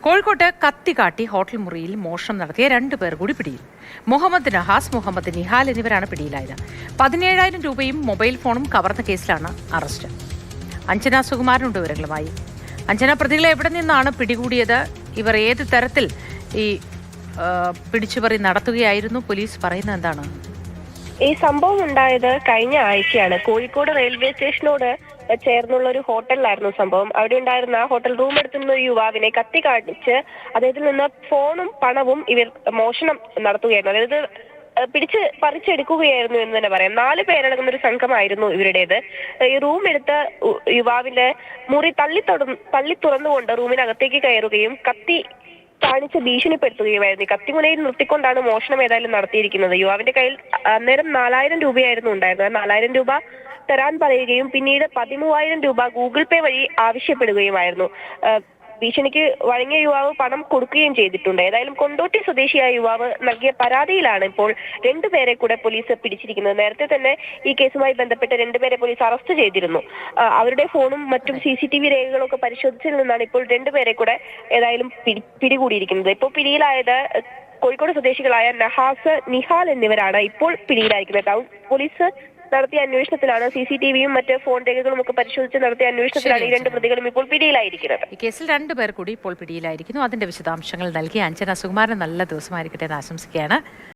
കോഴിക്കോട്ട് കത്തികാട്ടി ഹോട്ടൽ മുറിയിൽ മോഷണം നടത്തിയ 2 പേർ കൂടി പിടിയിൽ. മുഹമ്മദ് നഹാസ്, മുഹമ്മദ് നിഹാൽ എന്നിവരാണ് പിടിയിലായത്. 17,000 രൂപയും മൊബൈൽ ഫോണും കവർന്ന കേസിലാണ് അറസ്റ്റ്. അഞ്ജന സുകുമാരനുണ്ട് വിവരങ്ങളുമായി. അഞ്ജന, പ്രതികളെ എവിടെ നിന്നാണ് പിടികൂടിയത്? ഇവർ ഏത് തരത്തിൽ ഈ പിടിച്ചുപറി നടത്തുകയായിരുന്നു? പോലീസ് പറയുന്നത് എന്താണ്? ഈ സംഭവം ഉണ്ടായത് കഴിഞ്ഞ ആഴ്ചയാണ്. കോഴിക്കോട് റെയിൽവേ സ്റ്റേഷനോട് ചേർന്നുള്ള ഒരു ഹോട്ടലിലായിരുന്നു സംഭവം. അവിടെ ഉണ്ടായിരുന്ന ഹോട്ടൽ റൂം എടുത്തുന്ന ഒരു യുവാവിനെ കത്തി കാണിച്ച് അദ്ദേഹത്തിൽ നിന്ന് ഫോണും പണവും ഇവർ മോഷണം നടത്തുകയായിരുന്നു. അതായത് പിടിച്ച് പറിച്ചെടുക്കുകയായിരുന്നു എന്ന് തന്നെ പറയാം. 4 പേരടങ്ങുന്ന ഒരു സംഘമായിരുന്നു ഇവരുടേത്. ഈ റൂം എടുത്ത യുവാവിന്റെ മുറി തള്ളി തുറന്നുകൊണ്ട് റൂമിനകത്തേക്ക് കയറുകയും കത്തി കാണിച്ച് ഭീഷണിപ്പെടുത്തുകയുമായിരുന്നു. ഈ കത്തിമുനയിൽ നിർത്തിക്കൊണ്ടാണ് മോഷണം ഏതായാലും നടത്തിയിരിക്കുന്നത്. യുവാവിന്റെ കയ്യിൽ അന്നേരം 4,000 രൂപയായിരുന്നു ഉണ്ടായിരുന്നത്. 4,000 രൂപ തരാൻ പറയുകയും പിന്നീട് 13,000 രൂപ ഗൂഗിൾ പേ വഴി ആവശ്യപ്പെടുകയുമായിരുന്നു. ഭീഷണിക്ക് വഴങ്ങിയ യുവാവ് പണം കൊടുക്കുകയും ചെയ്തിട്ടുണ്ട്. ഏതായാലും കൊണ്ടോട്ടി സ്വദേശിയായ യുവാവ് നൽകിയ പരാതിയിലാണ് ഇപ്പോൾ 2 പേരെ കൂടെ പോലീസ് പിടിച്ചിരിക്കുന്നത്. നേരത്തെ തന്നെ ഈ കേസുമായി ബന്ധപ്പെട്ട് 2 പേരെ പോലീസ് അറസ്റ്റ് ചെയ്തിരുന്നു. അവരുടെ ഫോണും മറ്റും CCTV രേഖകളും ഒക്കെ പരിശോധിച്ചതിൽ നിന്നാണ് ഇപ്പോൾ 2 പേരെ കൂടെ ഏതായാലും പിടികൂടിയിരിക്കുന്നത്. ഇപ്പോൾ പിടിയിലായത് കോഴിക്കോട് സ്വദേശികളായ നഹാസ്, നിഹാൽ എന്നിവരാണ് ഇപ്പോൾ പിടിയിലായിരിക്കുന്നത്. ടൗൺ പോലീസ് നടത്തിയ അന്വേഷണത്തിലാണ് CCTVയും മറ്റ് ഫോൺ രേഖകളും ഒക്കെ പരിശോധിച്ച് നടത്തിയ അന്വേഷണത്തിലാണ് ഈ 2 പ്രതികളും ഇപ്പോൾ പിടിയിലായിരിക്കുന്നത്. ഈ കേസിൽ 2 പേർ കൂടി ഇപ്പോൾ പിടിയിലായിരിക്കുന്നു. അതിന്റെ വിശദാംശങ്ങൾ നൽകി അഞ്ജന സുകുമാരൻ നല്ല ദിവസമായിരിക്കട്ടെ എന്ന് ആശംസിക്കുകയാണ്.